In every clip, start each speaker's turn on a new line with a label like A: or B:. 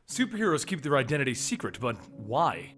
A: Superheroes keep their identity secret, but why?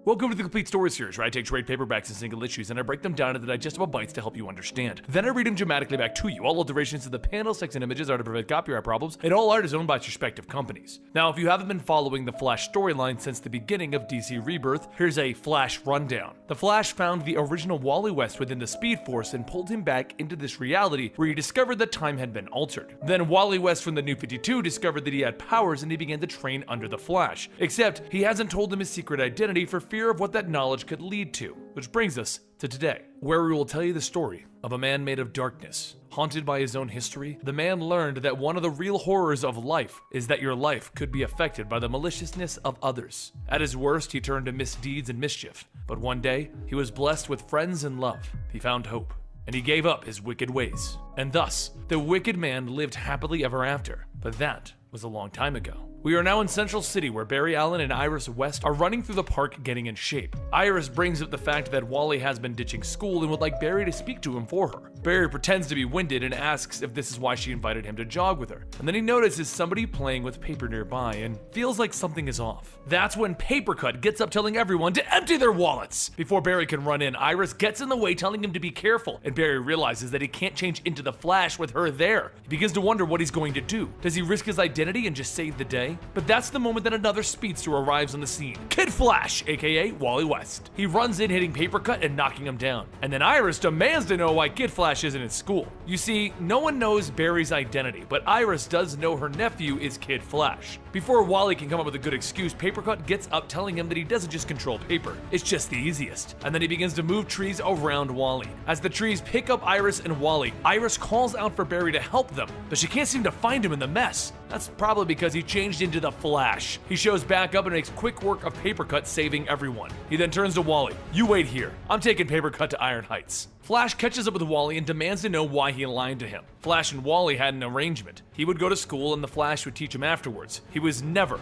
A: Welcome to the Complete Story Series, where I take trade paperbacks and single issues and I break them down into digestible bites to help you understand. Then I read them dramatically back to you. All alterations to the panels, text, and images are to prevent copyright problems, and all art is owned by its respective companies. Now, if you haven't been following the Flash storyline since the beginning of DC Rebirth, here's a Flash rundown. The Flash found the original Wally West within the Speed Force and pulled him back into this reality where he discovered that time had been altered. Then Wally West from the New 52 discovered that he had powers and he began to train under the Flash. Except, he hasn't told him his secret identity for fear of what that knowledge could lead to, which brings us to today, where we will tell you the story of a man made of darkness. Haunted by his own history, the man learned that one of the real horrors of life is that your life could be affected by the maliciousness of others. At his worst, he turned to misdeeds and mischief, but one day, he was blessed with friends and love. He found hope, and he gave up his wicked ways. And thus, the wicked man lived happily ever after, but that was a long time ago. We are now in Central City, where Barry Allen and Iris West are running through the park getting in shape. Iris brings up the fact that Wally has been ditching school and would like Barry to speak to him for her. Barry pretends to be winded and asks if this is why she invited him to jog with her. And then he notices somebody playing with paper nearby and feels like something is off. That's when Papercut gets up telling everyone to empty their wallets. Before Barry can run in, Iris gets in the way telling him to be careful, and Barry realizes that he can't change into the Flash with her there. He begins to wonder what he's going to do. Does he risk his identity and just save the day? But that's the moment that another speedster arrives on the scene. Kid Flash, aka Wally West. He runs in hitting Papercut and knocking him down. And then Iris demands to know why Kid Flash isn't in school. You see, no one knows Barry's identity, but Iris does know her nephew is Kid Flash. Before Wally can come up with a good excuse, Papercut gets up telling him that he doesn't just control paper, it's just the easiest. And then he begins to move trees around Wally. As the trees pick up Iris and Wally, Iris calls out for Barry to help them, but she can't seem to find him in the mess. That's probably because he changed into the Flash. He shows back up and makes quick work of Papercut saving everyone. He then turns to Wally. You wait here. I'm taking Papercut to Iron Heights. Flash catches up with Wally and demands to know why he lied to him. Flash and Wally had an arrangement. He would go to school and the Flash would teach him afterwards. He was never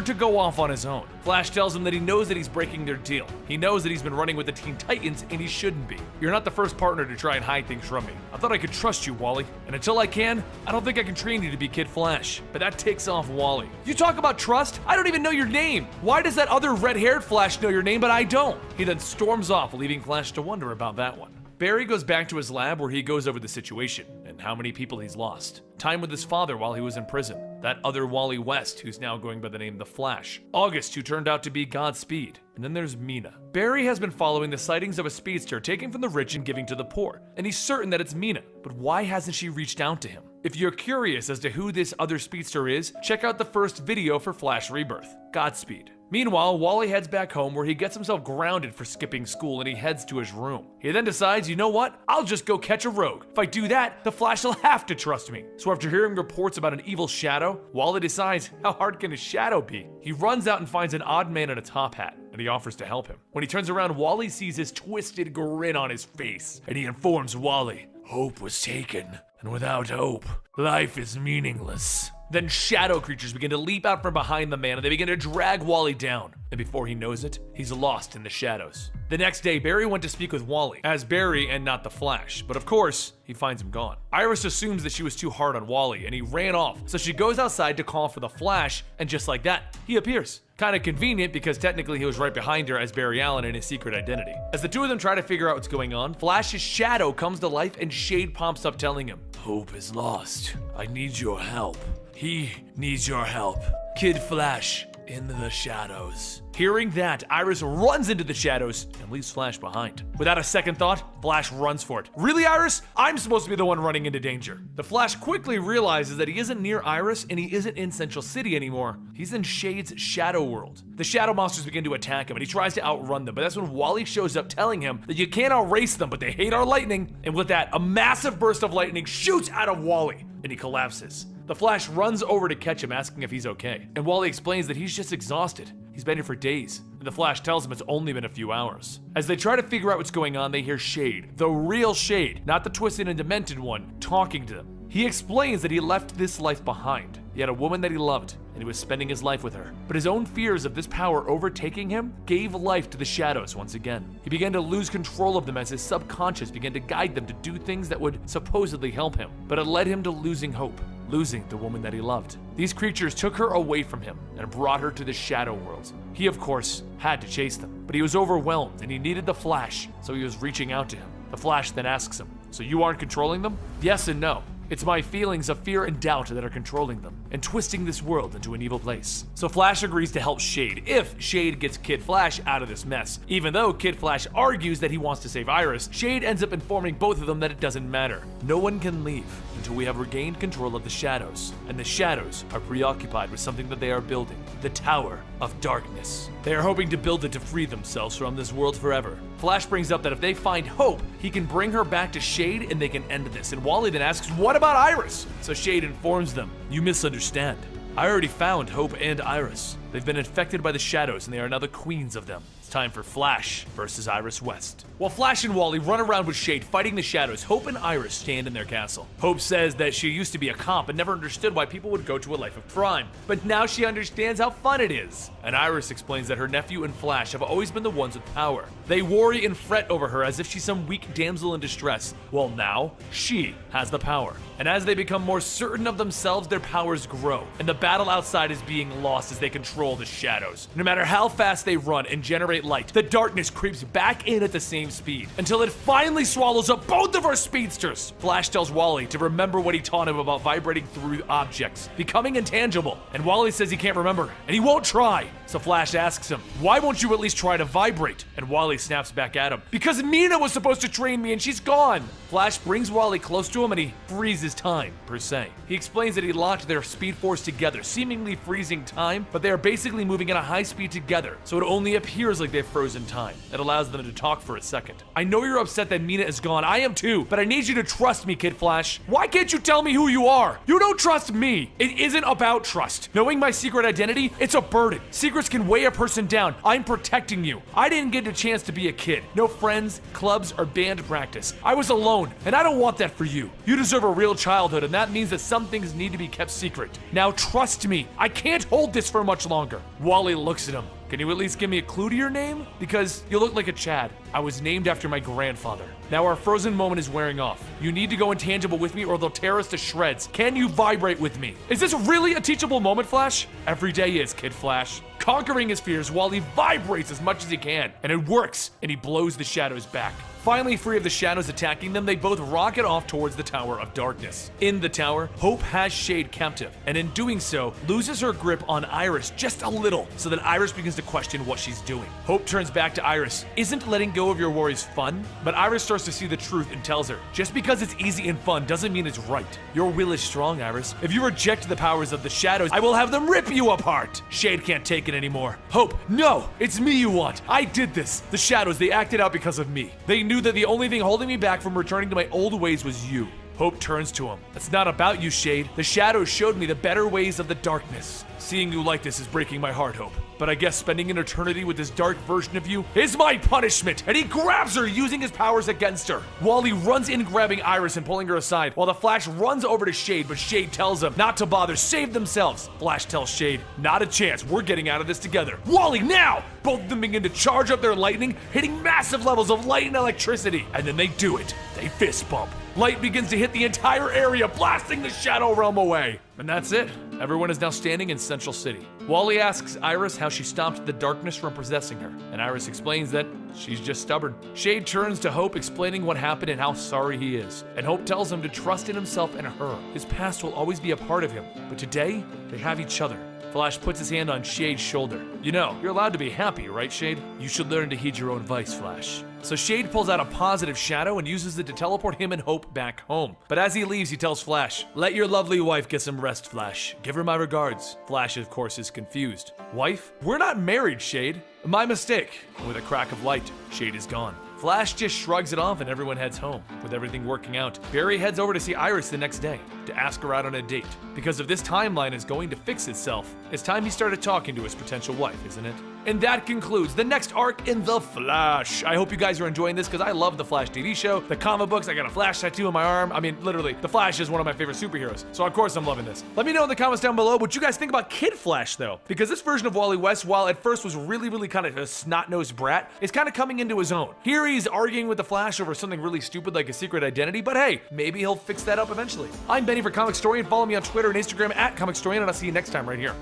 A: to go off on his own. Flash tells him that he knows that he's breaking their deal. He knows that he's been running with the Teen Titans and he shouldn't be. You're not the first partner to try and hide things from me. I thought I could trust you, Wally. And until I can, I don't think I can train you to be Kid Flash. But that ticks off Wally. You talk about trust? I don't even know your name. Why does that other red-haired Flash know your name but I don't? He then storms off, leaving Flash to wonder about that one. Barry goes back to his lab where he goes over the situation and how many people he's lost. Time with his father while he was in prison. That other Wally West who's now going by the name The Flash. August, who turned out to be Godspeed. And then there's Mina. Barry has been following the sightings of a speedster taken from the rich and giving to the poor. And he's certain that it's Mina. But why hasn't she reached out to him? If you're curious as to who this other speedster is, check out the first video for Flash Rebirth. Godspeed. Meanwhile, Wally heads back home where he gets himself grounded for skipping school and he heads to his room. He then decides, you know what? I'll just go catch a rogue. If I do that, the Flash will have to trust me. So after hearing reports about an evil shadow, Wally decides, how hard can a shadow be? He runs out and finds an odd man in a top hat, and he offers to help him. When he turns around, Wally sees his twisted grin on his face, and he informs Wally, hope was taken, and without hope, life is meaningless. Then shadow creatures begin to leap out from behind the man and they begin to drag Wally down. And before he knows it, he's lost in the shadows. The next day, Barry went to speak with Wally, as Barry and not the Flash. But of course, he finds him gone. Iris assumes that she was too hard on Wally and he ran off. So she goes outside to call for the Flash, and just like that, he appears. Kinda convenient because technically he was right behind her as Barry Allen in his secret identity. As the two of them try to figure out what's going on, Flash's shadow comes to life and Shade pops up telling him, hope is lost. I need your help. He needs your help. Kid Flash in the shadows. Hearing that, Iris runs into the shadows and leaves Flash behind. Without a second thought, Flash runs for it. Really, Iris? I'm supposed to be the one running into danger. The Flash quickly realizes that he isn't near Iris and he isn't in Central City anymore. He's in Shade's shadow world. The shadow monsters begin to attack him and he tries to outrun them, but that's when Wally shows up telling him that you can't outrace them, but they hate our lightning. And with that, a massive burst of lightning shoots out of Wally and he collapses. The Flash runs over to catch him, asking if he's okay. And Wally explains that he's just exhausted. He's been here for days. And the Flash tells him it's only been a few hours. As they try to figure out what's going on, they hear Shade, the real Shade, not the twisted and demented one, talking to them. He explains that he left this life behind. He had a woman that he loved, and he was spending his life with her. But his own fears of this power overtaking him gave life to the shadows once again. He began to lose control of them as his subconscious began to guide them to do things that would supposedly help him. But it led him to losing hope, losing the woman that he loved. These creatures took her away from him and brought her to the shadow worlds. He, of course, had to chase them, but he was overwhelmed and he needed the Flash, so he was reaching out to him. The Flash then asks him, "So you aren't controlling them?" Yes and no. It's my feelings of fear and doubt that are controlling them and twisting this world into an evil place. So Flash agrees to help Shade if Shade gets Kid Flash out of this mess. Even though Kid Flash argues that he wants to save Iris, Shade ends up informing both of them that it doesn't matter. No one can leave until we have regained control of the shadows, and the shadows are preoccupied with something that they are building, the Tower of Darkness. They are hoping to build it to free themselves from this world forever. Flash brings up that if they find Hope, he can bring her back to Shade and they can end this. And Wally then asks, "What about Iris?" So Shade informs them, "You misunderstand. I already found Hope and Iris. They've been infected by the shadows and they are now the queens of them. It's time for Flash versus Iris West." While Flash and Wally run around with Shade fighting the shadows, Hope and Iris stand in their castle. Hope says that she used to be a cop and never understood why people would go to a life of crime, but now she understands how fun it is. And Iris explains that her nephew and Flash have always been the ones with power. They worry and fret over her as if she's some weak damsel in distress. Well, now she has the power. And as they become more certain of themselves, their powers grow, and the battle outside is being lost as they control the shadows. No matter how fast they run and generate light, the darkness creeps back in at the same speed until it finally swallows up both of our speedsters. Flash tells Wally to remember what he taught him about vibrating through objects, becoming intangible, and Wally says he can't remember, and he won't try. So Flash asks him, "Why won't you at least try to vibrate?" And Wally snaps back at him, "Because Mina was supposed to train me and she's gone." Flash brings Wally close to him and he freezes time, per se. He explains that he locked their speed force together, seemingly freezing time, but they are basically moving at a high speed together, so it only appears like they've frozen time. It allows them to talk for a second. "I know you're upset that Mina is gone, I am too, but I need you to trust me, Kid Flash. Why can't you tell me who you are? You don't trust me. It isn't about trust. Knowing my secret identity, it's a burden. Secrets can weigh a person down. I'm protecting you. I didn't get a chance to be a kid. No friends, clubs, or band practice. I was alone, and I don't want that for you. You deserve a real childhood, and that means that some things need to be kept secret. Now trust me. I can't hold this for much longer." Wally looks at him. "Can you at least give me a clue to your name? Because you look like a Chad. I was named after my grandfather. Now our frozen moment is wearing off. You need to go intangible with me or they'll tear us to shreds. Can you vibrate with me?" Is this really a teachable moment, Flash? Every day is, Kid Flash. Conquering his fears, Wally vibrates as much as he can, and it works, and he blows the shadows back. Finally free of the shadows attacking them, they both rocket off towards the Tower of Darkness. In the tower, Hope has Shade captive, and in doing so, loses her grip on Iris just a little, so that Iris begins to question what she's doing. Hope turns back to Iris. "Isn't letting go of your worries fun?" But Iris starts to see the truth and tells her, "Just because it's easy and fun doesn't mean it's right. Your will is strong, Iris. If you reject the powers of the shadows, I will have them rip you apart." Shade can't take it anymore. "Hope, no! It's me you want. I did this. The shadows, they acted out because of me. They knew that the only thing holding me back from returning to my old ways was you." Hope turns to him. "It's not about you, Shade. The shadows showed me the better ways of the darkness. Seeing you like this is breaking my heart, Hope. But I guess spending an eternity with this dark version of you is my punishment." And he grabs her, using his powers against her. Wally runs in, grabbing Iris and pulling her aside, while the Flash runs over to Shade, but Shade tells him not to bother, save themselves. Flash tells Shade, "Not a chance, we're getting out of this together. Wally, now!" Both of them begin to charge up their lightning, hitting massive levels of light and electricity. And then they do it. They fist bump. Light begins to hit the entire area, blasting the Shadow Realm away. And that's it. Everyone is now standing in Central City. Wally asks Iris how she stopped the darkness from possessing her, and Iris explains that she's just stubborn. Shade turns to Hope, explaining what happened and how sorry he is. And Hope tells him to trust in himself and her. His past will always be a part of him, but today, they have each other. Flash puts his hand on Shade's shoulder. "You know, you're allowed to be happy, right, Shade? You should learn to heed your own advice, Flash." So Shade pulls out a positive shadow and uses it to teleport him and Hope back home. But as he leaves, he tells Flash, "Let your lovely wife get some rest, Flash. Give her my regards." Flash, of course, is confused. "Wife? We're not married, Shade." "My mistake." And with a crack of light, Shade is gone. Flash just shrugs it off and everyone heads home. With everything working out, Barry heads over to see Iris the next day to ask her out on a date. Because if this timeline is going to fix itself, it's time he started talking to his potential wife, isn't it? And that concludes the next arc in The Flash. I hope you guys are enjoying this because I love the Flash TV show, the comic books. I got a Flash tattoo on my arm. I mean, literally, the Flash is one of my favorite superheroes. So of course I'm loving this. Let me know in the comments down below what you guys think about Kid Flash though, because this version of Wally West, while at first was really kind of a snot-nosed brat, is kind of coming into his own. Here he's arguing with the Flash over something really stupid like a secret identity, but hey, maybe he'll fix that up eventually. I'm Benny for Comic Story, and follow me on Twitter and Instagram at Comic Story, and I'll see you next time right here.